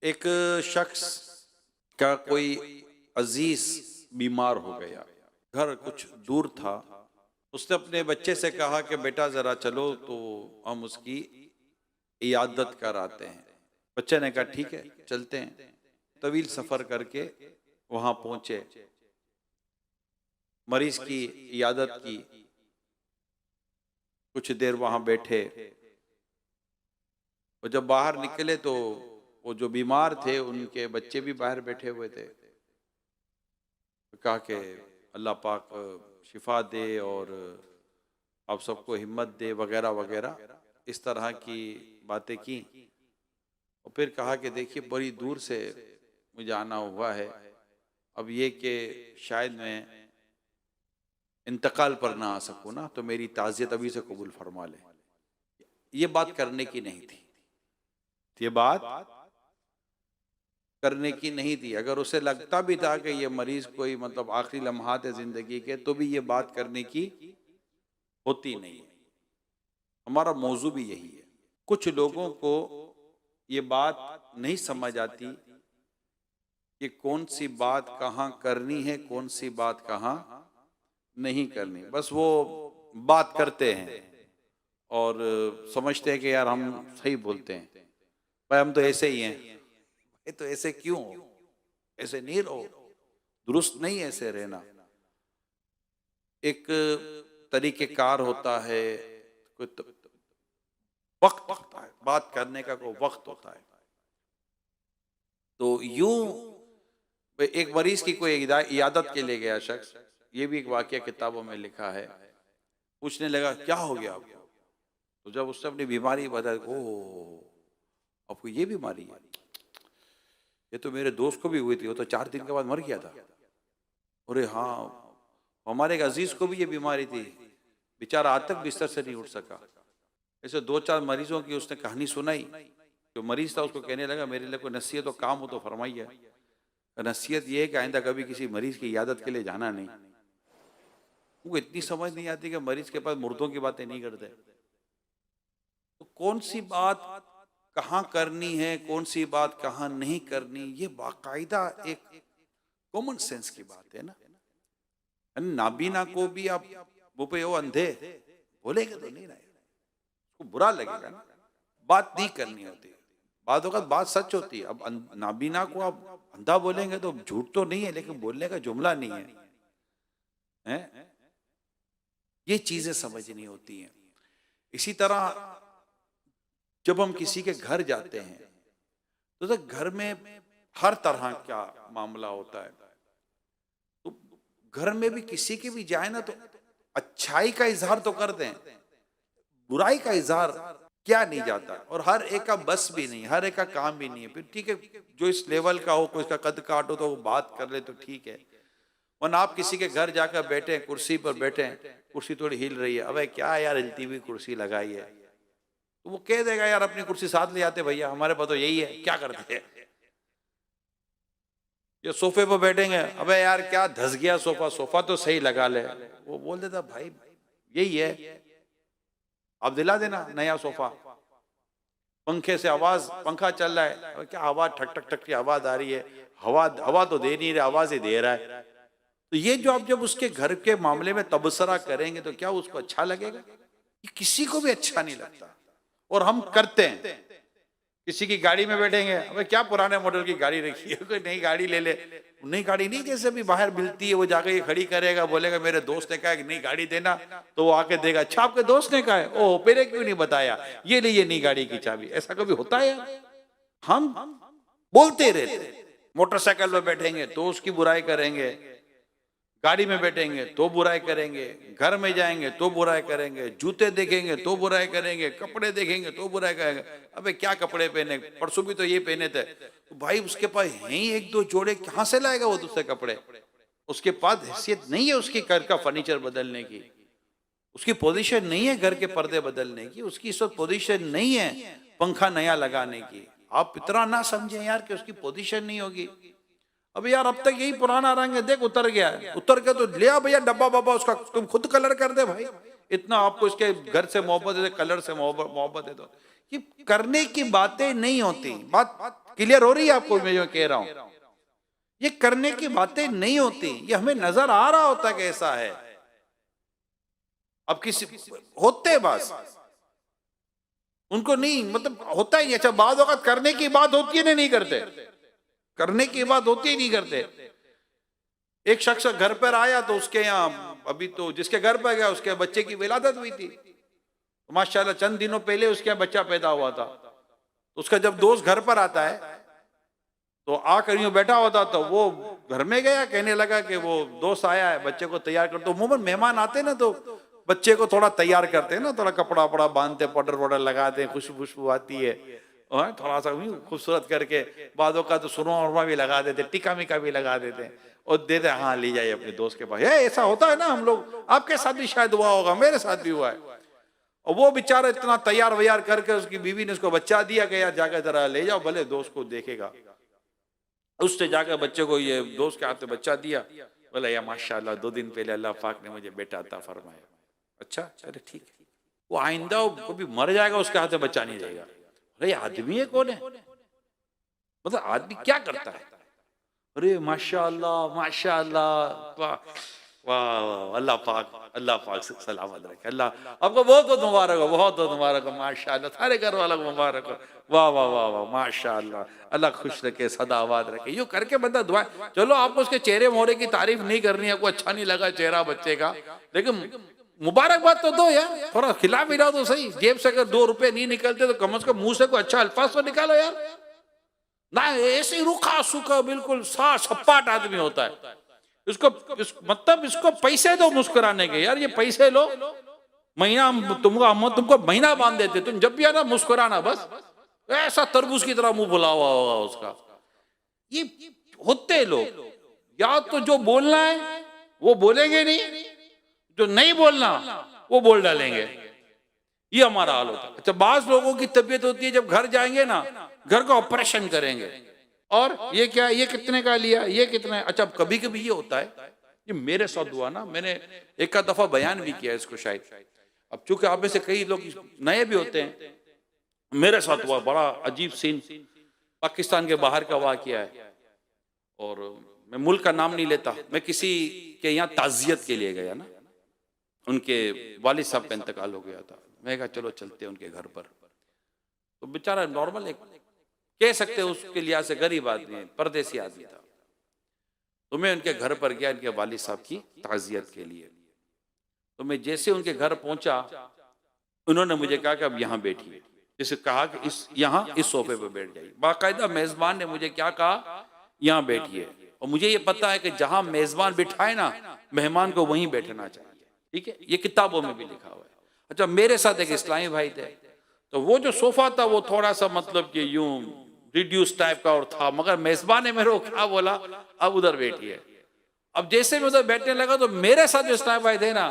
एक शख्स का कोई अजीज बीमार हो गया, घर कुछ दूर था। उसने अपने बच्चे से कहा कि बेटा जरा चलो तो हम उसकी इयादत कराते हैं। बच्चे ने कहा ठीक है चलते हैं। तवील सफर करके वहां पहुंचे, मरीज की इयादत की, कुछ देर वहां बैठे। और जब बाहर निकले तो वो जो बीमार थे उनके बच्चे भी बाहर बैठे हुए थे। कहा कि अल्लाह पाक शिफा दे और आप सबको हिम्मत दे वगैरह वगैरह, इस तरह की बातें की। और फिर कहा कि देखिए बड़ी दूर से मुझे आना हुआ है, अब ये कि शायद मैं इंतकाल पर ना आ सकूं ना, तो मेरी ताज़ियत अभी से कबूल फरमा ले। ये बात करने की नहीं थी, ये बात करने की नहीं थी। अगर उसे लगता भी था कि ये मरीज कोई मतलब आखिरी लम्हात है जिंदगी के, तो भी ये बात करने की होती नहीं है। हमारा मौजू भी यही है। कुछ लोगों को ये बात नहीं समझ आती कि कौन सी बात कहाँ करनी है, कौन सी बात कहाँ नहीं करनी। बस वो बात करते हैं और समझते हैं कि यार हम सही बोलते हैं, भाई हम तो ऐसे ही हैं। ये तो ऐसे क्यों हो? ऐसे नहीं रहो, दुरुस्त नहीं ऐसे रहना। एक तरीकेकार होता है, कोई वक्त होता है, बात करने का कोई वक्त होता है। तो यूं एक मरीज की कोई इयादत के लिए गया शख्स, ये भी एक वाकया किताबों में लिखा है। पूछने लगा क्या हो गया आपको? तो जब उसने अपनी बीमारी बताई, ओ आपको ये बीमारी है? ये तो मेरे दोस्त को भी हुई थी, वो तो 4 दिन के बाद मर गया था। अरे हाँ, हमारे एक अजीज को भी ये बीमारी थी, बेचारा आज तक बिस्तर से नहीं उठ सका। ऐसे 2-4 मरीजों की उसने कहानी सुनाई। जो मरीज था उसको कहने लगा मेरे लिए कोई नसीहत तो काम हो तो फरमाइए। नसीहत ये है कि आइंदा कभी किसी मरीज की इयादत के लिए जाना नहीं। उनको इतनी समझ नहीं आती कि मरीज के पास मुर्दों की बातें नहीं करते। तो कौन सी बात कहाँ करनी है, कौन सी बात कहाँ नहीं करनी, ये बाकायदा एक कॉमन सेंस की बात है ना। नाबीना को भी आप वो पे वो अंधे बोलेंगे तो नहीं रहे, उसको बुरा लगेगा ना। बात नहीं करनी होती, बात होगा बात सच होती है। अब नाबीना को आप अंधा बोलेंगे तो झूठ तो नहीं है, लेकिन बोलने का जुमला नहीं है, हैं? ये चीजें समझनी होती हैं। इसी तरह जब हम किसी के घर जाते हैं तो घर में हर तरह का मामला होता है। तो घर में भी किसी के भी जाए ना तो अच्छाई का इजहार तो कर दें, बुराई का इजहार क्या नहीं जाता। और हर एक का बस भी नहीं, हर एक का काम भी नहीं है। फिर ठीक है, जो इस लेवल का हो, कोई इसका कद काट हो तो वो बात कर ले तो ठीक है। वरना आप किसी के घर जाकर बैठे, कुर्सी पर बैठे, कुर्सी थोड़ी हिल रही है, अबे क्या यार हिलती हुई कुर्सी लगाई है, तो वो कह देगा यार अपनी कुर्सी साथ ले आते भैया, हमारे पास तो यही है, क्या करते हैं। या सोफे पर बैठेंगे, अबे यार क्या धस गया सोफा, सोफा तो सही लगा ले। वो बोल देता भाई यही है, आप दिला देना नया सोफा। पंखे से आवाज, पंखा चल रहा है, क्या आवाज ठक ठक ठक की आवाज आ रही है, हवा हवा तो दे नहीं रहा, आवाज ही दे रहा है। तो ये जो आप जब उसके घर के मामले में तबसरा करेंगे तो क्या उसको अच्छा लगेगा? ये किसी को भी अच्छा नहीं लगता। और हम करते हैं, किसी की गाड़ी में बैठेंगे, अबे क्या पुराने मॉडल की गाड़ी रखी है, कोई नई गाड़ी ले ले। नई गाड़ी नहीं, जैसे भी बाहर मिलती है वो जाके ये खड़ी करेगा, बोलेगा मेरे दोस्त ने कहा कि नई गाड़ी देना, तो वो आके देगा, अच्छा आपके दोस्त ने कहा है, ओह पहले क्यों नहीं बताया, ये लीजिए नई गाड़ी की चाबी। ऐसा कभी होता है यार? हम बोलते रहते, मोटरसाइकिल में बैठेंगे तो उसकी बुराई करेंगे, गाड़ी में बैठेंगे तो बुराई करेंगे, घर में जाएंगे तो बुराई करेंगे, जूते देखेंगे तो बुराई करेंगे, कपड़े देखेंगे तो बुराई करेंगे। अबे क्या कपड़े पहने, परसों भी तो ये पहने थे। तो भाई उसके पास है ही 1-2 जोड़े, कहां से लाएगा वो दूसरे कपड़े? उसके पास हैसियत नहीं है उसकी घर का फर्नीचर बदलने की, उसकी पोजीशन नहीं है घर के पर्दे बदलने की, उसकी इस वक्त पोजीशन नहीं है पंखा नया लगाने की। आप इतना ना समझें यार कि उसकी पोजीशन नहीं होगी। अब यार अब तक यही पुराना रंग है, देख उतर गया है, उतर के तो ले आ भैया डब्बा बाबा, उसका तुम खुद कलर कर दे भाई, इतना आपको इसके घर से मोहब्बत है, कलर से मोहब्बत है। तो ये करने की बातें नहीं होती, बात क्लियर हो रही है आपको मैं जो कह रहा हूं? ये करने की बातें नहीं होती, ये हमें नजर आ रहा होता कि ऐसा है। अब किसी होते बस उनको नहीं मतलब होता ही नहीं। अच्छा, बाद वक्त करने की बात होती है नहीं करते, करने की बात होती ही नहीं करते। एक शख्स घर पर आया तो उसके यहाँ अभी तो जिसके घर पर गया उसके बच्चे की विलादत हुई थी, तो माशाल्लाह चंद दिनों पहले उसके यहाँ बच्चा पैदा हुआ था। तो उसका जब दोस्त घर पर आता है तो आकर यूं बैठा होता, तो वो घर में गया, कहने लगा कि वो दोस्त आया है, बच्चे को तैयार कर। तो अमूमन मेहमान आते ना तो बच्चे को थोड़ा तैयार करते हैं ना, थोड़ा कपड़ा वपड़ा बांधते, पाउडर वाउडर लगाते हैं, खुशबू आती है, और थोड़ा सा खूबसूरत करके बादों का तो सुरमा उरमा भी लगा देते, टिका मिका भी लगा देते हैं और देते, हाँ ले जाइए अपने दोस्त के पास। ऐसा होता है ना, हम लोग, आपके साथ भी शायद हुआ होगा, मेरे साथ भी हुआ है। और वो बेचारा इतना तैयार वैयार करके उसकी बीवी ने उसको बच्चा दिया कि यार जाकर जरा ले जाओ, भले दोस्त को देखेगा। उसने जाकर बच्चे को, ये दोस्त के हाथ में बच्चा दिया, बोला या माशाल्लाह 2 दिन पहले अल्लाह पाक ने मुझे बेटा अता फरमाया। अच्छा चले ठीक है। वो आइंदा कभी मर जाएगा उसके हाथ में बच्चा नहीं रहेगा। अरे आदमी है कौन है, मतलब आदमी क्या करता है? अरे माशाल्लाह माशाल्लाह, वाह वाह, अल्लाह पाक से सलामत रखे, अल्लाह आपको बहुत बहुत मुबारक हो, बहुत बहुत मुबारक हो, माशाल्लाह, सारे घर वालों को मुबारक हो, वाह वाह वाह वाह, माशाल्लाह, अल्लाह खुश रखे, सदाबाद रखे। यूं करके बंदा दुआ। चलो आपको उसके चेहरे मोहरे की तारीफ नहीं करनी है, आपको अच्छा नहीं लगा चेहरा बच्चे का, लेकिन मुबारकबाद तो दो यार, थोड़ा खिला पिला तो सही। जेब से अगर 2 रुपए नहीं निकलते तो कम से कम मुंह से कोई अच्छा अल्फाज तो निकालो यार ना। ऐसे ही रूखा सूखा बिल्कुल सपाट आदमी होता है। मतलब इसको पैसे दो मुस्कुराने के, यार ये पैसे लो, महीना तुमको महीना बांध देते, तुम जब भी आना मुस्कुराना, बस ऐसा तरबूज की तरह मुंह फुला हुआ होगा उसका। ये होते लोग, या तो जो बोलना है वो बोलेंगे नहीं, जो नहीं बोलना वो बोल डालेंगे, ये हमारा हाल होता है। अच्छा, बाज लोगों की तबीयत होती है जब घर जाएंगे ना, घर का ऑपरेशन करेंगे, और ये क्या, ये कितने का लिया, ये कितना है। अच्छा, कभी कभी ये होता है, ये मेरे साथ हुआ ना, मैंने एक आध दफा बयान भी किया इसको शायद। अब चूंकि आप में से कई लोग नए भी होते हैं, मेरे साथ हुआ बड़ा अजीब सीन, पाकिस्तान के बाहर का वाकया है, और मैं मुल्क का नाम नहीं लेता। मैं किसी के यहाँ ताजियत के लिए गया ना, उनके वालिद साहब का इंतकाल हो गया था। मैं कहा चलो चलते हैं उनके घर पर। तो बेचारा नॉर्मल एक कह सकते हैं उसके लिहाज से गरीब आदमी है, परदेसी आदमी था। तो मैं उनके घर पर गया इनके वालिद साहब की ताजियत के लिए। तो मैं जैसे उनके घर पहुंचा, उन्होंने मुझे कहा कि अब यहाँ बैठिए। जैसे कहा कि इस सोफे पर बैठ जाइए। बाकायदा मेजबान ने मुझे क्या कहा, यहाँ बैठिए। और मुझे ये पता है कि जहां मेजबान बिठाए ना, मेहमान को वहीं बैठना चाहिए। ठीक है, ये किताबों में भी लिखा हुआ है। अच्छा, मेरे साथ एक इस्लामी भाई थे, तो वो जो सोफा था वो थोड़ा सा मतलब कि यूं रिड्यूस टाइप का और था, मगर मेजबान ने मेरे को क्या बोला, अब उधर बैठिए। अब जैसे मैं उधर बैठने लगा तो मेरे साथ जो इस्लामी भाई थे ना,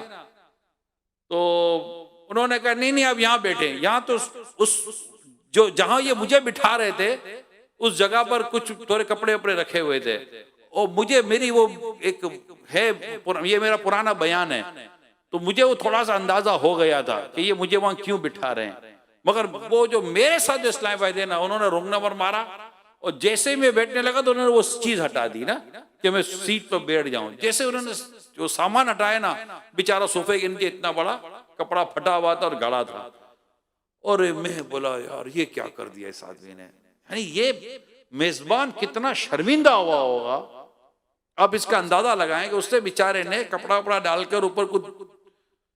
तो उन्होंने कहा नहीं नहीं अब यहाँ बैठे। यहाँ तो उस जो जहां ये मुझे बिठा रहे थे उस जगह पर कुछ थोड़े कपड़े वपड़े रखे हुए थे, और मुझे मेरी वो एक है, ये मेरा पुराना बयान है, तो मुझे वो थोड़ा सा अंदाजा हो गया था कि ये मुझे वहां क्यों बिठा रहे हैं। मगर वो जो मेरे साथ जो इस्लामी भाई थे ना, उन्होंने रोंग नंबर मारा, और जैसे मैं बैठने लगा तो उन्होंने वो चीज हटा दी ना कि मैं सीट पर बैठ जाऊं। जैसे उन्होंने जो सामान हटाया ना, बेचारा सोफे के इनके इतना बड़ा कपड़ा फटा हुआ था और गड़ा था। और मैं बोला यार ये क्या कर दिया इस आदमी ने, यानी ये मेजबान कितना शर्मिंदा हुआ होगा। अब इसका अंदाजा लगाएं कि उसने बेचारे ने कपड़ा वपड़ा डालकर ऊपर कुछ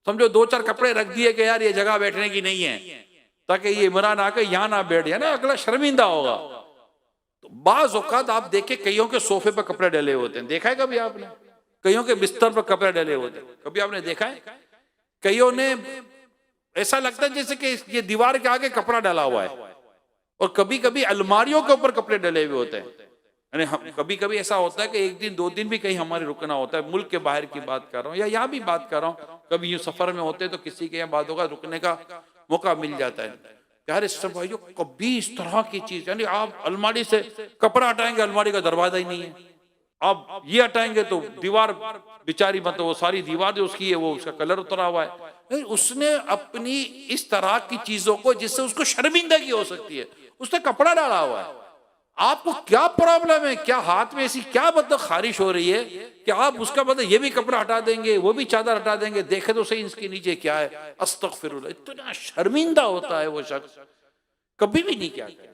समझो 2-4 कपड़े रख दिए कि यार ये जगह बैठने की नहीं है, ताकि ये इमरान आकर यहाँ ना बैठ जाए ना, अगला शर्मिंदा होगा। तो बाज औकात आप देखे कईयों के सोफे पर कपड़े डले होते हैं, देखा है कभी आपने? कईयों के बिस्तर पर कपड़े डले होते हैं, कभी आपने देखा है? कईयों ने ऐसा लगता है जैसे कि ये दीवार के आगे कपड़ा डाला हुआ है, और कभी कभी अलमारियों के ऊपर कपड़े डले हुए होते हैं। यानी हम कभी कभी ऐसा होता है कि 1 दिन 2 दिन भी कहीं हमारे रुकना होता है, मुल्क के बाहर की बात कर रहा हूँ या यहाँ भी बात कर रहा हूँ। कभी यूं सफर में होते तो किसी के यहाँ बात होगा, रुकने का मौका मिल जाता है। यार इस सब भाइयों कभी इस तरह की चीज, यानी आप अलमारी से कपड़ा हटाएंगे अलमारी का दरवाजा ही नहीं है, आप ये हटाएंगे तो दीवार बेचारी, मतलब वो सारी दीवार जो उसकी है वो उसका कलर उतरा हुआ है। उसने अपनी इस तरह की चीजों को जिससे उसको शर्मिंदगी हो सकती है, उसने कपड़ा डाला हुआ है। आपको क्या प्रॉब्लम है? क्या हाथ में ऐसी क्या मतलब खारिश हो रही है कि आप उसका मतलब ये भी कपड़ा हटा देंगे, वो भी चादर हटा देंगे, देखे तो सही इसके नीचे क्या है। अस्तगफिरुल्लाह, इतना शर्मिंदा होता है वो शख्स, कभी भी नहीं क्या करे,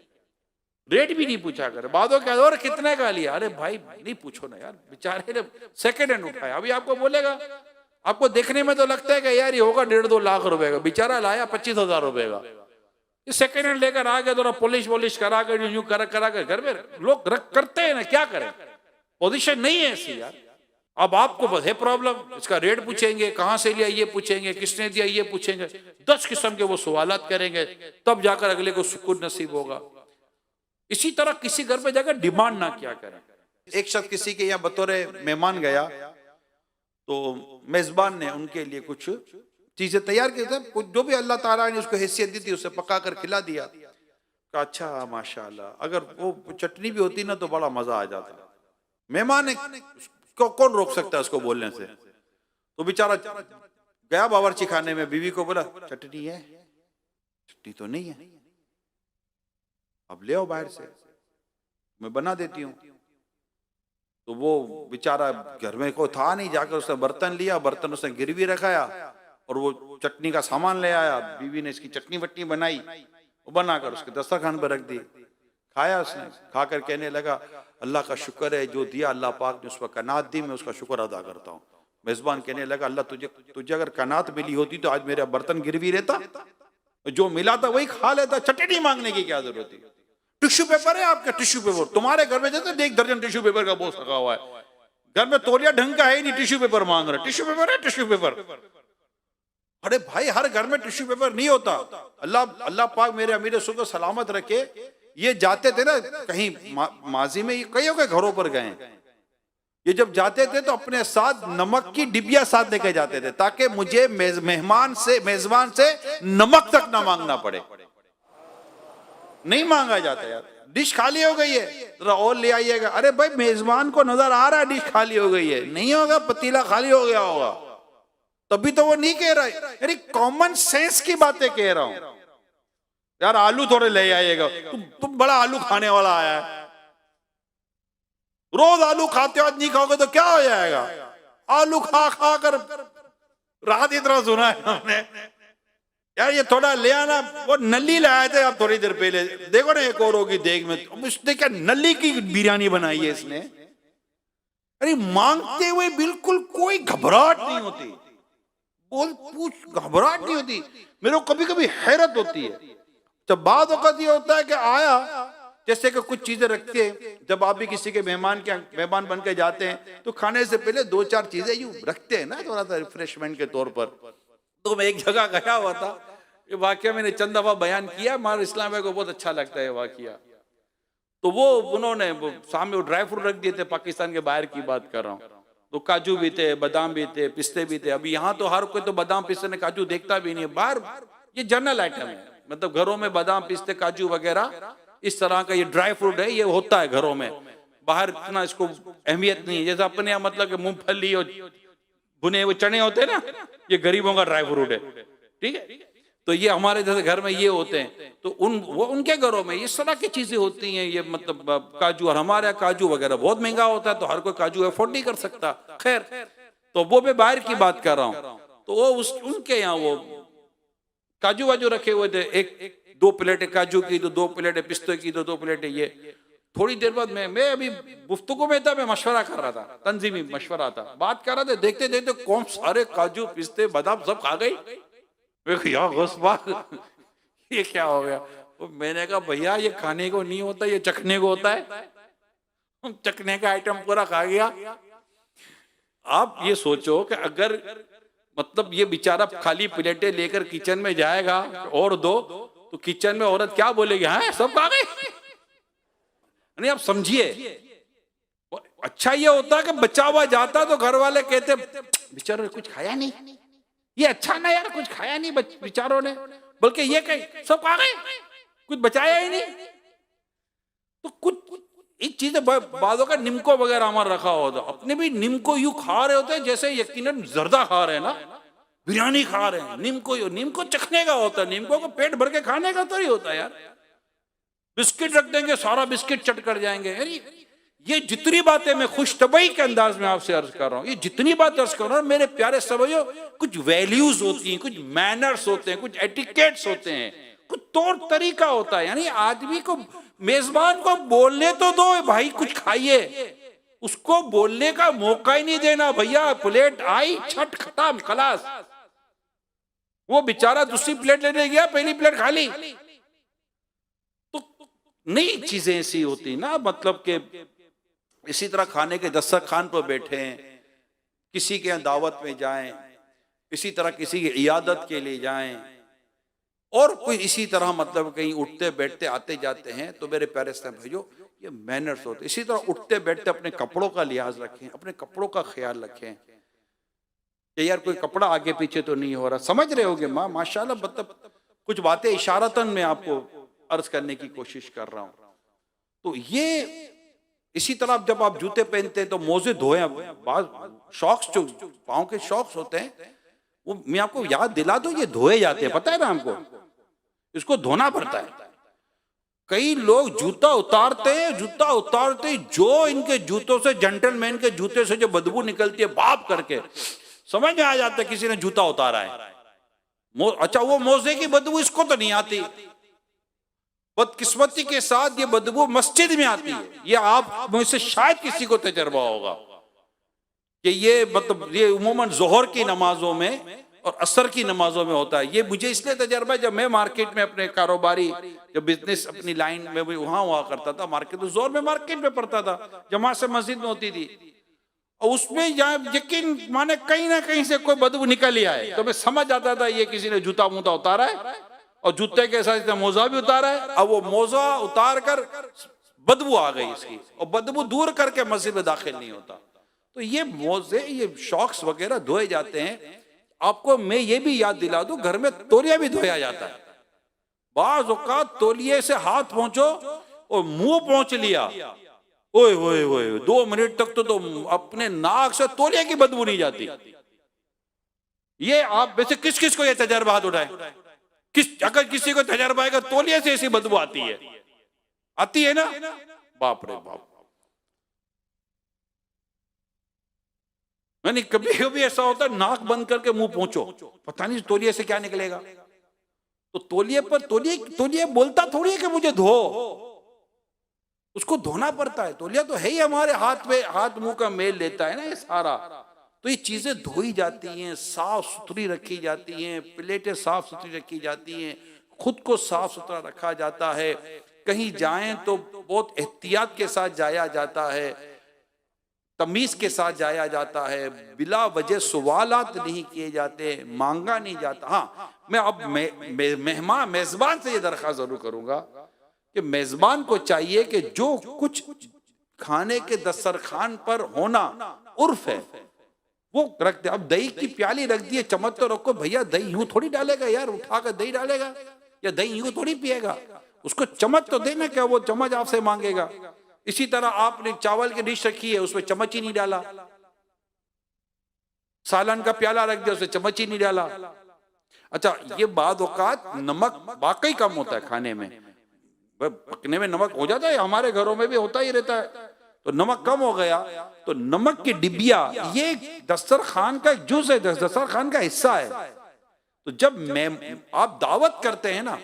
रेट भी नहीं पूछा करे। बादों क्या और कितने का लिया, अरे भाई नहीं पूछो ना यार, बेचारे ने सेकेंड हैंड उठाया, अभी आपको बोलेगा, आपको देखने में तो लगता है कि यार ये होगा 1.5-2 लाख रुपए का, बेचारा लाया 25,000 रुपए का। ये सेकेंड हैंड लेकर आ गया, थोड़ा पॉलिश करा कर यूं करा कर घर में लोग रख करते हैं ना, क्या करें, पोजीशन नहीं है ऐसी यार। अब आपको बस है प्रॉब्लम, इसका रेट पूछेंगे, कहां से लिया ये पूछेंगे, किसने दिया ये पूछेंगे, 10 किस्म के वो सवालात करेंगे, तब जाकर अगले को सुकून नसीब होगा। इसी तरह किसी घर पे जाकर डिमांड ना क्या करें। एक शख्स किसी के यहाँ बतौर मेहमान गया, तो मेजबान ने उनके लिए कुछ चीजें तैयार की थी, कुछ जो भी अल्लाह ताला ने उसको हैसियत दी थी उसे पका कर खिला दिया। कहा अच्छा माशाल्लाह, अगर वो चटनी भी होती ना तो बड़ा मजा आ जाता। मेहमान ने कौन रोक सकता है उसको बोलने से। तो बेचारा गया बावर्ची खाने में, बीवी को बोला चटनी है? चटनी तो नहीं है, अब ले आओ बाहर से, मैं बना देती हूँ। तो वो बेचारा घर में कोई था नहीं, जाकर उसने बर्तन लिया, बर्तन उसने गिरवी रखाया और वो चटनी का सामान ले आया। बीवी ने इसकी चटनी वटनी बनाई, वो बनाकर उसके दस्तरखान पर रख दी। खाया उसने, खाकर कहने लगा अल्लाह का शुक्र है, जो दिया अल्लाह पाक ने उस पर कनात दी, मैं उसका शुक्र अदा करता हूँ। मेजबान कहने लगा अल्लाह तुझे अगर कनात मिली होती तो आज मेरा बर्तन गिरवी रहता, जो मिला था वही खा लेता, चटनी मांगने की क्या जरूरत थी। टिश्यू पेपर है आपका, टिश्यू पेपर तुम्हारे घर में जैसे 1 दर्जन टिश्यू पेपर का बोझ रखा हुआ है, घर में तौलिया ढंग का है ही नहीं, टिश्यू पेपर मांग रहे, टिश्यू पेपर है टिश्यू पेपर। अरे भाई हर घर में टिश्यू पेपर नहीं होता। अल्लाह पाक मेरे अमीर सुबह सलामत रखे, ये जाते थे ना कहीं माजी में, कईयों के घरों पर गए, ये जब जाते थे तो अपने साथ नमक की डिबिया साथ लेके जाते थे, ताकि मुझे मेजबान से नमक तक ना मांगना पड़े। नहीं मांगा जाता यार, डिश खाली हो गई है जरा और ले आइएगा। अरे भाई मेजबान को नजर आ रहा है डिश खाली हो गई है, नहीं होगा पतीला खाली हो गया होगा, तभी तो वो नहीं कह रहा है। यार कॉमन सेंस की बातें कह रहा हूं यार। आलू थोड़े ले आइएगा, तुम बड़ा आलू खाने वाला आया है, रोज आलू खाते हो, आज नहीं खाओगे तो क्या हो जाएगा। आलू खा खा कर रात इतना सुना है हमने यार, ये थोड़ा ले आना। वो नली लाए थे आप थोड़ी देर पहले, देखो ना एक और होगी देख में, उसने क्या नली की बिरयानी बनाई है इसने। अरे मांगते हुए बिल्कुल कोई घबराहट नहीं होती, बोल पूछ घबराहट नहीं होती। मेरे को कभी कभी हैरत होती है, जब बाद वक्त ये होता है कि आया, जैसे कि कुछ चीजें रखते हैं, जब आप भी किसी के मेहमान बन के जाते हैं तो खाने से पहले 2-4 चीजें यूं रखते हैं ना, थोड़ा सा रिफ्रेशमेंट के तौर पर। तो मैं एक जगह गया हुआ था, ये वाकया मैंने चंद दफा बयान किया, हमारे इस्लाम को बहुत अच्छा लगता है वाकया। तो वो उन्होंने सामने वो ड्राई फ्रूट रख दिए थे, पाकिस्तान के बाहर की बात कर रहा हूँ, तो काजू भी थे, बादाम भी थे, पिस्ते भी थे। अभी यहाँ तो हर कोई तो बादाम पिस्ते ने काजू देखता भी नहीं है, बाहर ये जनरल आइटम है, मतलब घरों में बादाम पिस्ते काजू वगैरह इस तरह का ये ड्राई फ्रूट है, ये होता है घरों में। बाहर इतना इसको अहमियत नहीं है, जैसे अपने यहाँ मतलब मूंगफली और भुने हुए चने होते हैं ना, ये गरीबों का ड्राई फ्रूट है, ठीक है। तो ये हमारे जैसे घर में ये होते हैं, तो उनके घरों में इस तरह की चीजें होती हैं, ये मतलब काजू। और हमारे यहाँ काजू वगैरह बहुत महंगा होता है, तो हर कोई काजू अफोर्ड नहीं कर सकता। खैर, तो वो मैं बाहर की बात कर रहा हूँ, तो वो उनके यहाँ वो काजू वाजू रखे हुए थे, 1-2 प्लेटें काजू की, तो 2 प्लेटें पिस्ते की, तो 2 प्लेटें ये। थोड़ी देर बाद मैं अभी गुफ्तगू में था, मैं मशवरा कर रहा था, तंजीमी मशवरा था, बात कर रहा था, देखते देखते कौन सारे काजू पिस्ते बादाम सब खा गई। ये क्या हो गया। मैंने कहा भैया ये खाने को नहीं होता, ये चखने को होता है। चखने का आइटम पूरा खा गया। आप ये सोचो कि अगर मतलब ये बेचारा खाली प्लेटें लेकर किचन में जाएगा और दो, तो किचन में औरत क्या बोलेगी, हाँ सब खा गए। नहीं आप समझिए, अच्छा ये होता कि बचा हुआ जाता तो घर वाले कहते बेचारों ने कुछ खाया नहीं, ये अच्छा ना यार कुछ खाया नहीं बेचारों ने, बल्कि ये कहे सब खा गए, कुछ बचाया ही नहीं। तो कुछ एक चीजें बादों का निमको वगैरह हमारा रखा होता, अपने भी निमको यूं खा रहे होते हैं जैसे यकीनन जर्दा खा रहे हैं ना, बिरयानी खा रहे हैं। निमको चखने का होता है, निमको को पेट भर के खाने का तो ही होता है यार। बिस्किट रख देंगे, सारा बिस्किट चट कर जाएंगे। अरे ये जितनी बातें मैं खुश तबई के अंदाज में आपसे अर्ज कर रहा हूं, ये जितनी बात अर्ज कर रहा हूं मेरे प्यारे समझो, कुछ वैल्यूज होती हैं, कुछ मैनर्स होते हैं, कुछ एटिकेट्स होते हैं, कुछ तौर तरीका होता है। यानी आदमी को, मेजबान को बोलने तो दो भाई, कुछ खाइए, उसको बोलने का मौका ही नहीं देना। भैया प्लेट आई, छट खत्म, खलास। वो बेचारा दूसरी प्लेट लेने गया, पहली प्लेट खाली। तो नई चीजें ऐसी होती ना, मतलब के इसी तरह खाने के दस्तरखान पर बैठे हैं, किसी के यहाँ दावत में जाएं, इसी तरह किसी की इयादत के लिए जाएं, और कोई इसी तरह मतलब कहीं उठते बैठते आते जाते हैं, तो मेरे प्यारे भाइयों ये मैनर्स होते। इसी तरह उठते बैठते अपने कपड़ों का लिहाज रखें, अपने कपड़ों का ख्याल रखें कि यार कोई कपड़ा आगे पीछे तो नहीं हो रहा। समझ रहे होगे माँ, माशाल्लाह, मतलब कुछ बातें इशारतन में आपको अर्ज करने की कोशिश कर रहा हूं। तो ये इसी तरह जब आप जूते पहनते हैं तो मोजे धोए। शॉक्स, जो पाँव के शॉक्स होते हैं, वो मैं आपको याद दिला दूं, ये धोए जाते हैं, पता है ना हमको, इसको धोना पड़ता है। कई लोग जूता उतारते जो इनके जूतों से, जेंटलमैन के जूते से जो बदबू निकलती है, बाप करके समझ में आ जाता है किसी ने जूता उतारा है। अच्छा, वो मोजे की बदबू इसको तो नहीं आती, बदकिस्मती के साथ ये बदबू मस्जिद में आती है। ये आप में से शायद किसी को तजर्बा होगा कि ये मतलब ये उमूमन जोहर की नमाजों में और असर की नमाजों में होता है। ये मुझे इसलिए तजर्बा है, जब मैं मार्केट में अपने कारोबारी, जब बिजनेस अपनी लाइन में वहां हुआ करता था, मार्केट तो जोर में मार्केट में पड़ता था, जमात से मस्जिद में होती थी, और उसमें यकीन माने कहीं ना कहीं से कोई बदबू निकल ही आए तो मैं समझ आता था ये किसी ने जूता मूता उतारा है, और जूते के साथ मोजा भी उतारा है। अब वो मोजा उतार कर बदबू आ गई इसकी, और बदबू दूर करके मस्जिद में दाखिल नहीं होता। तो ये मोजे, ये शॉक्स वगैरह धोए जाते हैं। आपको मैं ये भी याद दिला दूं, घर में तौलिया भी धोया जाता है। बाज़ औक़ात तौलिए से हाथ पहुंचो और मुंह पहुंच लिया, ओए ओए ओए, 2 मिनट तक तो अपने नाक से तौलिए की बदबू नहीं जाती। ये आप वैसे किस किस को ये तजर्बा, हाथ उठाए, अगर किसी को तजर्बा है तौलिए से ऐसी बदबू आती है ना, बाप रे बाप। नहीं, कभी कभी ऐसा होता है नाक बंद करके मुंह पहुंचो, पता नहीं तौलिए से क्या निकलेगा। तो तौलिए पर तौलिए बोलता थोड़ी है कि मुझे धो, उसको धोना पड़ता है। तौलिया तो है ही हमारे हाथ में, हाथ मुंह का मेल लेता है ना ये सारा। तो ये चीजें धोई जाती हैं, साफ सुथरी रखी जाती हैं, प्लेटें साफ सुथरी रखी जाती हैं, खुद को साफ सुथरा रखा जाता है। कहीं जाएं तो बहुत एहतियात के साथ जाया जाता है, तमीज के साथ जाया जाता है, बिला वजह सवालात नहीं किए जाते, मांगा नहीं जाता। हाँ, मैं अब मेजबान से ये दरख्वास्त जरूर करूंगा कि मेजबान को चाहिए कि जो कुछ खाने के दस्तरखान पर होना उर्फ है वो रख दे। अब दही की प्याली रख दी है, चम्मच तो रखो भैया, दही यूं थोड़ी डालेगा यार, उठाकर दही डालेगा, या दही यूं थोड़ी पिएगा, उसको चम्मच तो देना, क्या वो चम्मच आपसे मांगेगा। इसी तरह आपने चावल की डिश रखी है, उसमें चम्मच ही नहीं डाला, सालन का प्याला रख दिया, उसमें चम्मच ही नहीं डाला। अच्छा, ये बाद औकात नमक वाकई कम होता है खाने में, पकने में नमक हो जाता है, हमारे घरों में भी होता ही रहता है। तो नमक कम हो गया तो नमक की डिबिया, ये दस्तरखान का एक जुज़ है, दस्तरखान का हिस्सा है। तो जब आप दावत करते हैं ना,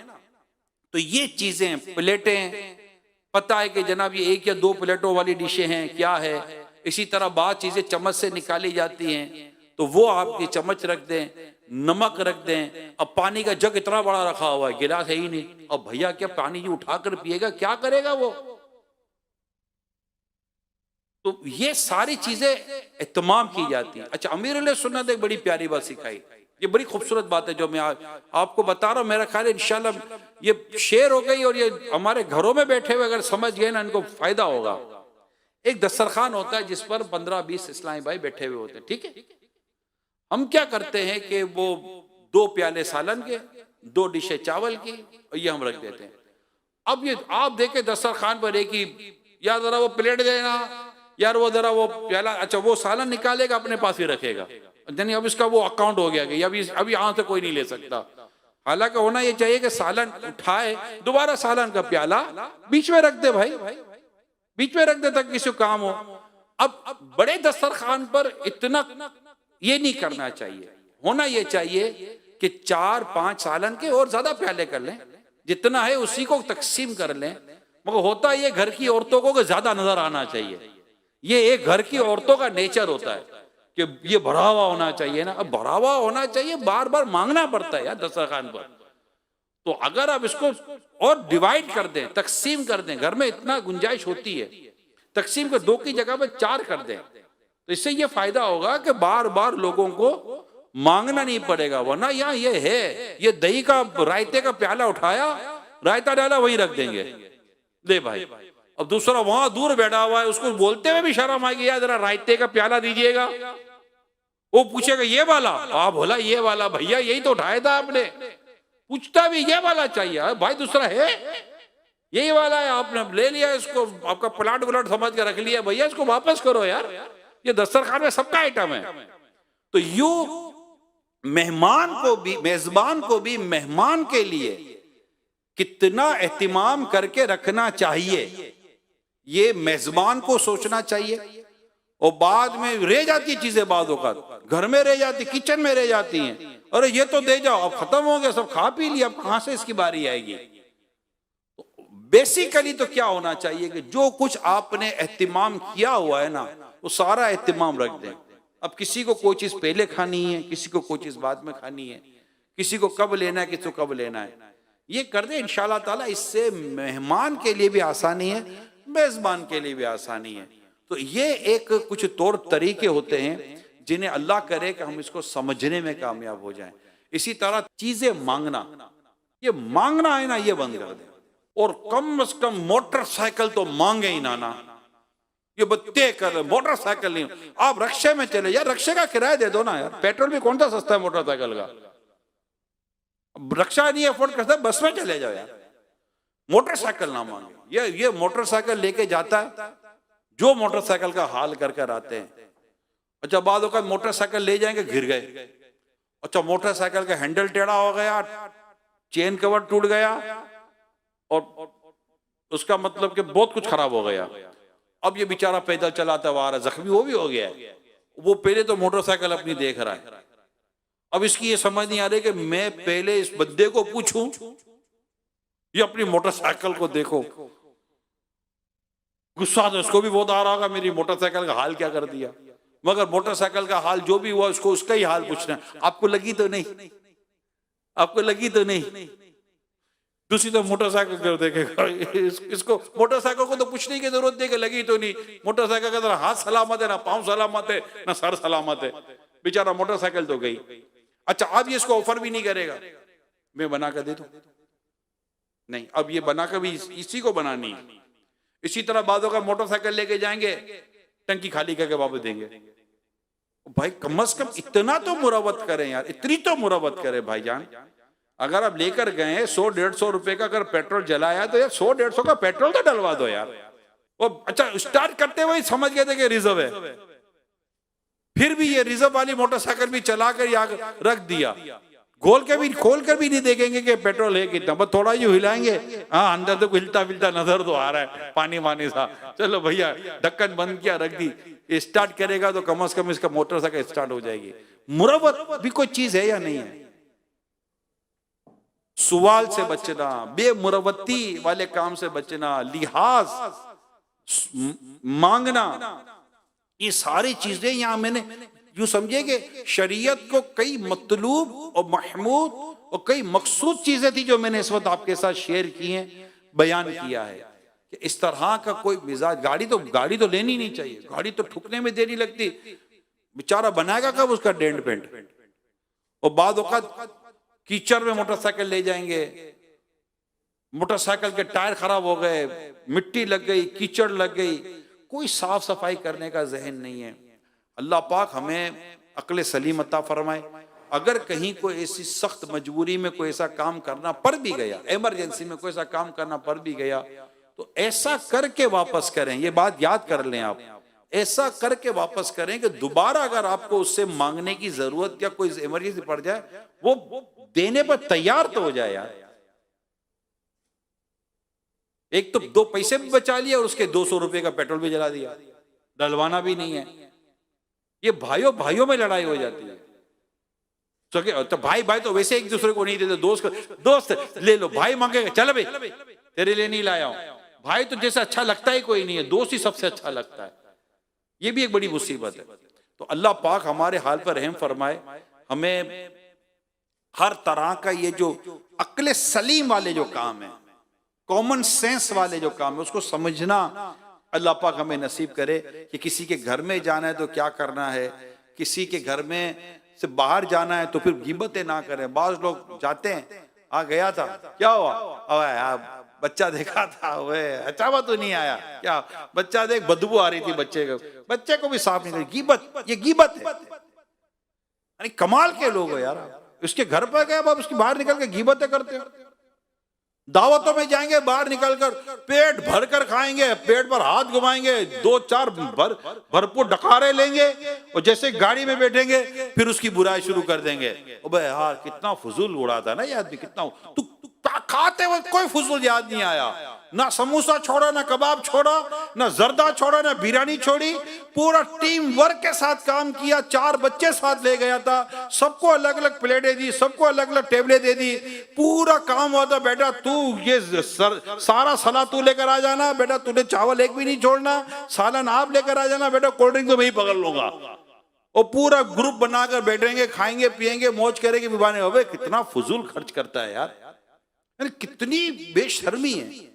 तो ये चीजें, प्लेटें, पता है कि जनाब ये 1 या 2 प्लेटों वाली डिशें हैं, क्या है, इसी तरह बात चीजें चम्मच से निकाली जाती हैं, तो वो आपकी चम्मच रख दें, नमक रख दें। अब पानी का जग इतना बड़ा रखा हुआ है, गिलास है ही नहीं, अब भैया क्या पानी उठाकर पिएगा, क्या करेगा वो। तो ये सारी चीजें एहतमाम की जाती है। अच्छा, अमीरुल सुन्नत एक बड़ी प्यारी बात सिखाई, ये बड़ी खूबसूरत बात है जो मैं आपको बता रहा हूँ। मेरा ख्याल है इंशाल्लाह ये शेयर हो गई, और ये हमारे घरों में बैठे हुए अगर समझ गए ना, इनको फायदा होगा। एक दस्तरखान होता है जिस पर 15-20 इस्लामी भाई बैठे हुए होते हैं, ठीक है। हम क्या करते हैं कि वो 2 प्याले सालन के, 2 डिशे चावल की, और ये हम रख देते हैं। अब ये आप देखे दस्तरखान पर एक ही, यार जरा वो प्लेट देना, यार वो जरा वो प्याला, अच्छा वो सालन निकालेगा अपने पास ही रखेगा, यानी अब इसका वो अकाउंट हो गया कि अभी यहाँ से कोई नहीं ले सकता। हालांकि होना ये चाहिए कि सालन उठाए, दोबारा सालन का प्याला बीच में रख दे भाई, बीच में रख दे ताकि किसी को काम हो। अब बड़े दस्तरखान पर इतना ये नहीं करना चाहिए। होना ये चाहिए कि 4-5 सालन के और ज्यादा प्याले कर लें, जितना है उसी को तकसीम कर लें। मगर होता ये घर की औरतों को ज्यादा नजर आना चाहिए। ये एक घर की औरतों का नेचर होता है कि ये भरा हुआ होना चाहिए ना। अब भरा हुआ होना चाहिए, बार बार मांगना पड़ता है यार दस्तरखान पर। तो अगर आप इसको और डिवाइड कर दें, तकसीम कर दें, घर में इतना गुंजाइश होती है, तकसीम को 2 की जगह पे 4 कर दें, तो इससे ये फायदा होगा कि बार बार लोगों को मांगना नहीं पड़ेगा। वरना यहाँ ये है, ये दही का रायते का प्याला उठाया, रायता डाला, वहीं रख देंगे, ले भाई। अब दूसरा वहां दूर बैठा हुआ है, उसको बोलते हुए भी शर्म आएगी, यार जरा रायते का प्याला दीजिएगा। वो पूछेगा ये वाला, आप बोला ये वाला, भैया यही तो उठाया था आपने। पूछता भी ये वाला चाहिए, भाई दूसरा है, यही वाला है, आपने ले लिया इसको, आपका प्लाट व्लाट समझ के रख लिया, भैया इसको वापस करो यार, ये दस्तरखान में सबका आइटम है। तो यूं मेहमान को भी, मेजबान को भी मेहमान के लिए कितना एहतिमाम करके रखना चाहिए, ये मेजबान को सोचना चाहिए। और बाद में रह जाती चीजें, बाद औक़ात घर में रह जाती, किचन में रह जाती हैं, अरे ये तो दे जाओ, अब खत्म हो गया, सब खा पी लिया, अब कहां से इसकी बारी आएगी। बेसिकली तो क्या होना चाहिए कि जो कुछ आपने एहतिमाम किया हुआ है ना, वो सारा एहतिमाम रख दें। अब किसी को कोई चीज पहले खानी है, किसी को कोई चीज बाद में खानी है, किसी को कब लेना है, किसी को कब लेना है, ये कर दे इंशाल्लाह ताला। इससे मेहमान के लिए भी आसानी है, मेजबान के लिए भी आसानी है। तो ये एक कुछ तौर तरीके होते हैं जिन्हें अल्लाह करे कि हम इसको समझने में कामयाब हो जाएं। इसी तरह चीजें मांगना, ये मांगना है ना, ये बंद कर दे। और कम से कम मोटरसाइकिल तो मांगे ही ना, ये बत्ते कर, मोटरसाइकिल नहीं। आप रक्शे में चले यार, रक्शे का किराया दे दो ना यार, पेट्रोल भी कौन सा सस्ता है मोटरसाइकिल का। रक्षा नहीं अफोर्ड करता, बस में चले जाओ यार, मोटरसाइकिल ना मांगे। ये मोटरसाइकिल लेके जाता है, जो मोटरसाइकिल का हाल कर कर आते हैं। अच्छा बाद का मोटरसाइकिल ले जाएंगे, घिर गए, अच्छा मोटरसाइकिल का हैंडल टेढ़ा हो गया, चेन कवर टूट गया, और उसका मतलब कि बहुत कुछ खराब हो गया। अब ये बेचारा पैदल चलाता हुआ आ रहा, जख्मी वो भी हो गया है। वो पहले तो मोटरसाइकिल अपनी देख रहा है, अब इसकी ये समझ नहीं आ रही कि मैं पहले इस बंदे को पूछूं, ये अपनी मोटरसाइकिल को देखो। गुस्सा तो उसको भी बहुत आ रहा होगा, मेरी मोटरसाइकिल का हाल क्या कर दिया। मगर मोटरसाइकिल का हाल जो भी हुआ, उसको उसका ही हाल पूछना, आपको लगी तो नहीं, आपको लगी तो नहीं। दूसरी तो मोटरसाइकिल कर देखेगा, इसको मोटरसाइकिल को तो पूछने की जरूरत नहीं कि लगी तो नहीं। मोटरसाइकिल का तरह हाथ सलामत है, ना पांव सलामत है, ना सर सलामत है, बेचारा मोटरसाइकिल तो गई। अच्छा अब ये इसको ऑफर भी नहीं करेगा, मैं बना कर दे दूं, नहीं, अब ये बनाकर भी इसी को बनानी है। इसी तरह बादों का मोटरसाइकिल लेके जाएंगे, टंकी खाली करके वापस देंगे। भाई कम से कम इतना तो मुरवत करें यार, इतनी तो मुरवत करें भाईजान। अगर आप लेकर गए 100-150 रुपए का अगर पेट्रोल जलाया, तो यार 100-150 का पेट्रोल तो डलवा दो यार। वो अच्छा स्टार्ट करते हुए समझ गए थे कि रिजर्व है, फिर भी ये रिजर्व वाली मोटरसाइकिल भी चलाकर यहाँ रख दिया, खोल कर भी नहीं देखेंगे कि पेट्रोल है कितना, बस थोड़ा ही हिलाएंगे, हाँ अंदर तो हिलता विलता नजर तो आ रहा है, पानी वानी सा, चलो भैया ढक्कन बंद किया, रख दी। स्टार्ट करेगा तो कम से कम इसका मोटरसाइकिल स्टार्ट हो जाएगी। मुरवत भी कोई चीज है या नहीं है? सवाल से बचना, बेमुरवती वाले काम से बचना, लिहाज मांगना, ये सारी चीजें यहां मैंने यूं समझे कि शरीयत को कई मतलूब और महमूद और कई मकसूद चीजें थी जो मैंने इस वक्त आपके साथ शेयर की हैं, बयान किया है कि इस तरह का कोई मिजाज। गाड़ी तो लेनी नहीं चाहिए, गाड़ी तो ठुकने में देरी लगती, बेचारा बनाएगा कब उसका डेंट पेंट। और बाद औक़ात कीचड़ में मोटरसाइकिल ले जाएंगे, मोटरसाइकिल के टायर खराब हो गए, मिट्टी लग गई, कीचड़ लग गई, कोई साफ सफाई करने का जहन नहीं है। अल्लाह पाक हमें अक्ल सलीम अता फरमाए। अगर कहीं कोई ऐसी सख्त मजबूरी में कोई ऐसा काम करना पड़ भी गया, इमरजेंसी में कोई ऐसा काम करना पड़ भी गया, तो ऐसा करके वापस करें। ये बात याद कर लें आप, ऐसा करके वापस करें कि दोबारा अगर आपको उससे मांगने की जरूरत या कोई इमरजेंसी पड़ जाए, वो देने पर तैयार तो हो जाए यार। एक तो 2 पैसे भी बचा लिए और उसके 200 रुपए का पेट्रोल भी जला दिया, डलवाना भी नहीं है। ये भाइयों भाइयों में लड़ाई हो जाती है। तो भाई भाई तो वैसे एक दूसरे को नहीं देते, दोस्त ले लो, भाई मांगेगा चल भाई तेरे लिए नहीं लाया हूं, भाई तो जैसे अच्छा लगता ही कोई नहीं है, दोस्त ही सबसे अच्छा लगता है। ये भी एक बड़ी मुसीबत है। तो अल्लाह पाक हमारे हाल पर रहम फरमाए, हमें हर तरह का ये जो अक्ले सलीम वाले जो काम है, कॉमन सेंस वाले जो काम है, उसको समझना अल्लाह पाक हमें नसीब करे कि किसी के घर में जाना है तो क्या करना है, किसी के घर में से बाहर जाना है तो फिर गिबतें ना करें। बाज लोग जाते हैं, आ गया था क्या हुआ, अब बच्चा देखा था, वे अच्छा हुआ तो नहीं आया क्या, बच्चा देख बदबू आ रही थी बच्चे को भी साफ नहीं करी। गिबत, ये गिबत है। अरे कमाल के लोग हो यार, उसके घर पर गए अब उसकी बाहर निकल के गिबतें करते हो। दावतों में जाएंगे, बाहर निकलकर पेट भर कर खाएंगे, पेट पर हाथ घुमाएंगे, 2-4 भरपूर डकारे लेंगे और जैसे गाड़ी में बैठेंगे फिर उसकी बुराई शुरू कर देंगे। अबे यार कितना फजूल उड़ाता ना ये आदमी, कितना तू खाते वक्त कोई फजूल याद नहीं आया, ना समोसा छोड़ा, ना कबाब छोड़ा, ना जर्दा छोड़ा, ना बिरयानी छोड़ी। पूरा टीम वर्क के साथ काम किया, 4 बच्चे साथ ले गया था, सबको अलग अलग प्लेटें दी, सबको अलग अलग टेबलें दे दी, पूरा काम हुआ था। बेटा तू ये सारा सलाद तू लेकर आ जाना, बेटा तूने चावल एक भी नहीं छोड़ना, सालन आप लेकर आ जाना, बेटा कोल्ड ड्रिंक तो मैं ही पकड़ लूंगा। और पूरा ग्रुप बनाकर बैठेंगे, खाएंगे पिएंगे, मौज करेंगे, विवाने। अबे कितना फजूल खर्च करता है यार, कितनी बेशर्मी है।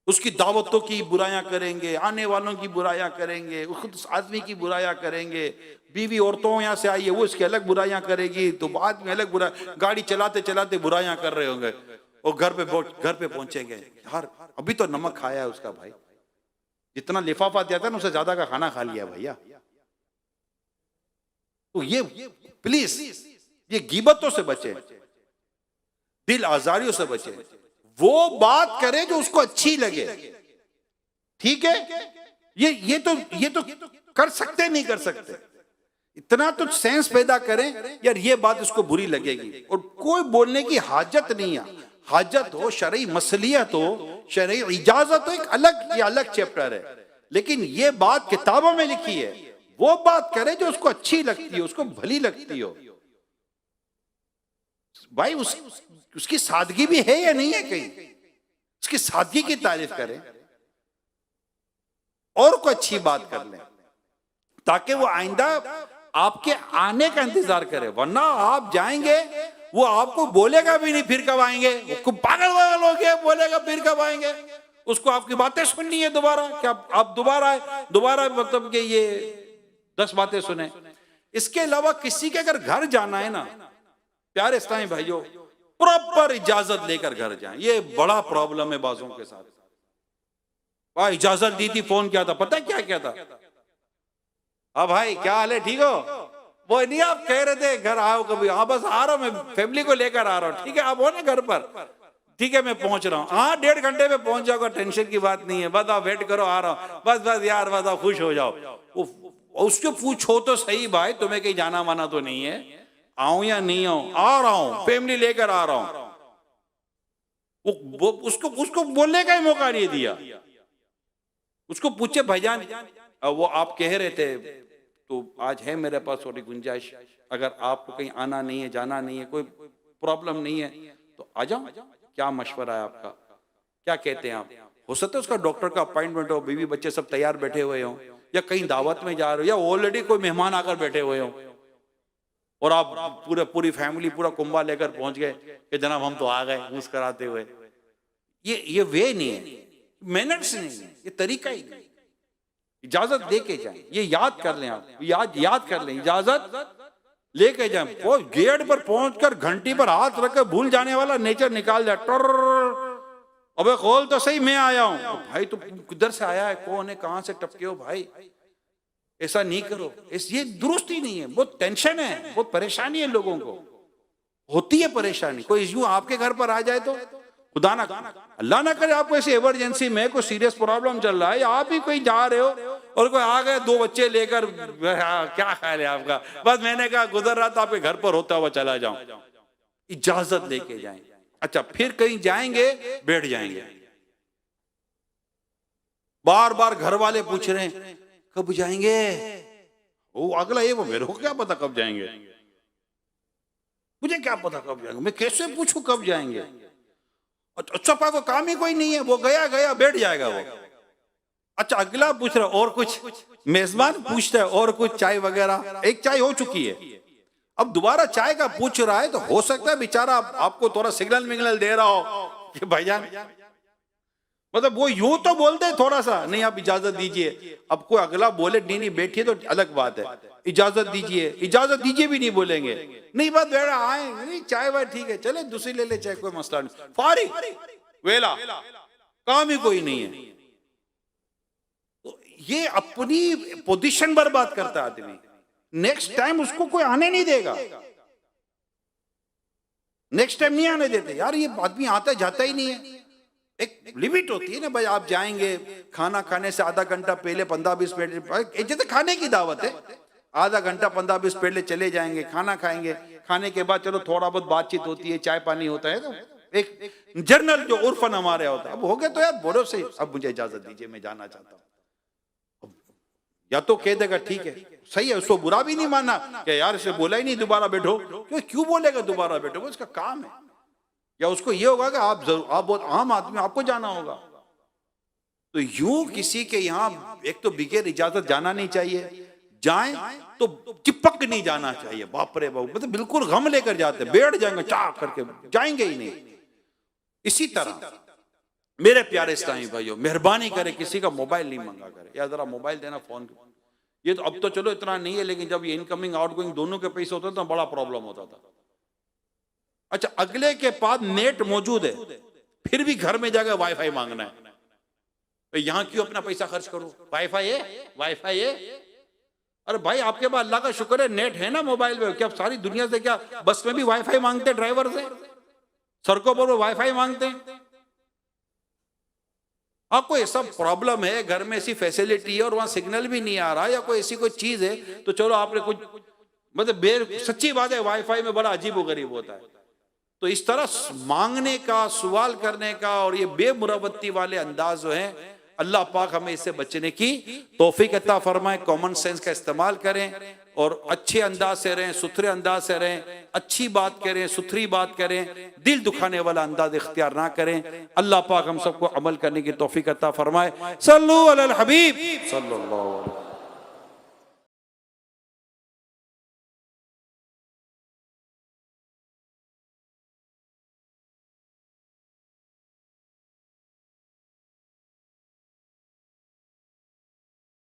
उसकी दावतों की बुराइयां करेंगे, आने वालों की बुराइयां करेंगे, खुद आदमी की बुराइयां करेंगे, बीवी औरतों यहाँ से आई है वो इसकी अलग बुराइयां करेगी, तो बाद में अलग बुरा, गाड़ी चलाते चलाते बुराइयां कर रहे होंगे और घर पे पहुंचेंगे, यार अभी तो नमक खाया है उसका भाई, जितना लिफाफा दिया था ना उससे ज्यादा का खाना खा लिया भैया। तो ये प्लीज ये गिबतों से बचे, दिल आजारियों से बचे, वो बात करे जो उसको अच्छी लगे। ठीक है, ये तो कर सकते नहीं कर सकते, इतना तो सेंस पैदा करें यार ये बात उसको बुरी लगेगी। और कोई बोलने की हाजत नहीं है, हाजत हो, शरई मसलियत हो, शरई इजाजत हो, एक अलग चैप्टर है। लेकिन ये बात किताबों में लिखी है, वो बात करे जो उसको अच्छी लगती है, उसको भली लगती हो। भाई उसकी सादगी भी है या नहीं है, कहीं उसकी सादगी की तारीफ करें और कोई अच्छी बात कर लें, ताकि वो आइंदा आपके आने का इंतजार करे। वरना आप जाएंगे, वो आपको बोलेगा भी नहीं फिर कब आएंगे, वो पागल हो गया, बोलेगा फिर कब आएंगे, उसको आपकी बातें सुननी है दोबारा, क्या आप दोबारा मतलब कि ये 10 बातें सुने। इसके अलावा किसी के अगर घर जाना है ना, प्यारे इस्लामी भाइयों, प्रॉपर इजाजत लेकर घर जाएं। ये बड़ा प्रॉब्लम है बाजों के साथ। भाई इजाजत दी थी, फोन किया था, पता है क्या था, हाँ भाई क्या हाल है, ठीक हो, वो नहीं आप कह रहे थे घर आओ कभी, हाँ बस आ रहा हूं, मैं फैमिली को लेकर आ रहा हूँ, ठीक है आप हो ना घर पर, ठीक है मैं पहुंच रहा हूँ, हाँ 1.5 घंटे में पहुंच जाऊंगा, टेंशन की बात नहीं है, बस आप वेट करो, आ रहा हूँ, बस यार बस आप खुश हो जाओ। उसको पूछो तो सही, भाई तुम्हें कहीं जाना माना तो नहीं है, आऊं या नहीं आऊं, आ रहा हूं, फैमिली लेकर आ रहा हूं। उसको बोलने का ही मौका नहीं दिया। उसको पूछे भाईजान वो आप कह रहे थे तो आज है मेरे पास थोड़ी गुंजाइश, अगर आपको कहीं आना नहीं है, जाना नहीं है, कोई प्रॉब्लम नहीं है तो आ जाओ, क्या मशवरा है आपका, क्या कहते हैं आप। हो सकता है उसका डॉक्टर का अपॉइंटमेंट हो, बीवी बच्चे सब तैयार बैठे हुए हो, या कहीं दावत में जा रहे हो, या ऑलरेडी कोई मेहमान आकर बैठे हुए हो और आप पूरी फैमिली पूरा कुंभा लेकर पहुंच गए कि जनाब हम तो आ गए मुस्कुराते हुए। ये वे नहीं है, मैनर्स नहीं है, ये तरीका ही नहीं। इजाजत लेके जाएं, ये याद कर लें आप, याद कर लें, इजाजत लेके जाएं। वो गेट पर पहुंचकर घंटी पर हाथ रखकर भूल जाने वाला नेचर निकाल जाए, अबे खोल तो सही मैं आया हूं, भाई तू किधर से आया है, कौन है, कहां से टपके हो भाई, ऐसा नहीं करो, ये दुरुस्त ही नहीं है। बहुत टेंशन है, बहुत परेशानी है, लोगों को होती है परेशानी। कोई यूं आपके घर पर आ जाए तो खुदा ना अल्लाह ना करे आपको ऐसी इमरजेंसी में कोई सीरियस प्रॉब्लम चल रहा है, या आप ही कहीं जा रहे हो और कोई आ गए 2 बच्चे लेकर, क्या ख्याल है आपका? बस मैंने कहा गुजर रहा था आपके घर पर होता हुआ चला जाऊं, इजाजत लेके जाएं। अच्छा, फिर कहीं जाएंगे बैठ जाएंगे, बार बार घर वाले पूछ रहे हैं कब जाएंगे, वो अगला ये वो मेरे को क्या पता कब जाएंगे, मुझे क्या पता कब जाएंगे, मैं कैसे पूछूं कब जाएंगे? अच्छा पापा को काम ही कोई नहीं है, वो गया गया बैठ जाएगा वो। अच्छा अगला पूछ रहा और कुछ, मेजबान पूछता है और कुछ चाय वगैरह, एक चाय हो चुकी है, अब दोबारा चाय का पूछ रहा है, तो हो सकता है बेचारा आपको थोड़ा सिग्नल मिग्नल दे रहा हो कि भाईजान, मतलब वो यूं तो बोलते थोड़ा सा, नहीं आप इजाजत दीजिए। अब कोई अगला बोले नहीं नहीं बैठिए तो अलग बात है, इजाजत दीजिए भी नहीं बोलेंगे, नहीं बात बेड़ा आए नहीं चाय वाय ठीक है चले दूसरी ले ले चाय, कोई मसला नहीं, फारिग वेला, काम ही कोई नहीं है। तो ये अपनी पोजीशन बर्बाद करता है आदमी, नेक्स्ट टाइम उसको कोई आने नहीं देगा, नेक्स्ट टाइम नहीं आने देते। यार ये आदमी आता जाता ही नहीं है, एक लिमिट होती है ना भाई, आप जाएंगे खाना खाने से आधा घंटा पहले 15-20 मिनट, जैसे खाने की दावत है, आधा घंटा 15-20 पहले चले जाएंगे, खाना खाएंगे, खाने के बाद चलो थोड़ा बहुत बातचीत होती है, चाय पानी होता है, तो एक जर्नल जो उर्फन हमारे होता है। अब हो गए तो यार बोलो से, अब मुझे इजाजत दीजिए मैं जाना चाहता हूँ, या तो कह देगा ठीक है सही है, उसको बुरा भी नहीं माना कि यार इसे बोला ही नहीं दोबारा बैठो, क्यों बोलेगा दोबारा बैठो, वो इसका काम है। या उसको ये होगा कि आप बहुत आम आदमी, आपको जाना होगा। तो यूं किसी के यहाँ एक तो बगैर इजाजत जाना नहीं चाहिए, जाएं तो चिपक नहीं जाना चाहिए, बाप रे बाप, मतलब बिल्कुल गम लेकर जाते, बैठ जाएंगे चाह करके, जाएंगे ही नहीं। इसी तरह मेरे प्यारे इस्लामी भाइयों, मेहरबानी करें किसी का मोबाइल नहीं मंगा करें, या जरा मोबाइल देना फोन, ये तो अब तो चलो इतना नहीं है, लेकिन जब ये इनकमिंग आउटगोइंग दोनों के पैसे होते तो बड़ा प्रॉब्लम होता था। अच्छा अगले के पास नेट मौजूद है, फिर भी घर में जाकर वाईफाई मांगना है, तो यहां क्यों अपना पैसा खर्च करो, वाईफाई है। अरे भाई आपके पास अल्लाह का शुक्र है नेट है ना मोबाइल में, क्या सारी दुनिया से, क्या बस में भी वाईफाई मांगते ड्राइवर से, सड़कों पर वो वाईफाई मांगते हैं। आपको ऐसा प्रॉब्लम है घर में, ऐसी फैसिलिटी है और वहां सिग्नल भी नहीं आ रहा, या कोई ऐसी कोई चीज है, तो चलो आपने कुछ, मतलब सच्ची बात है वाईफाई में बड़ा अजीब गरीब होता है। तो इस तरह मांगने का, सवाल करने का और ये बेमुरवत्ती वाले अंदाज जो है, अल्लाह पाक हमें इससे बचने की तौफीक अता फरमाए। कॉमन सेंस का इस्तेमाल करें और अच्छे अंदाज से रहें, सुथरे अंदाज से रहें, अच्छी बात करें, सुथरी बात करें, दिल दुखाने वाला अंदाज इख्तियार ना करें। अल्लाह पाक हम सबको अमल करने की तौफीक अता फरमाए। सल्लु अलल हबीब सल्लल्लाहु अलैहि वसल्लम।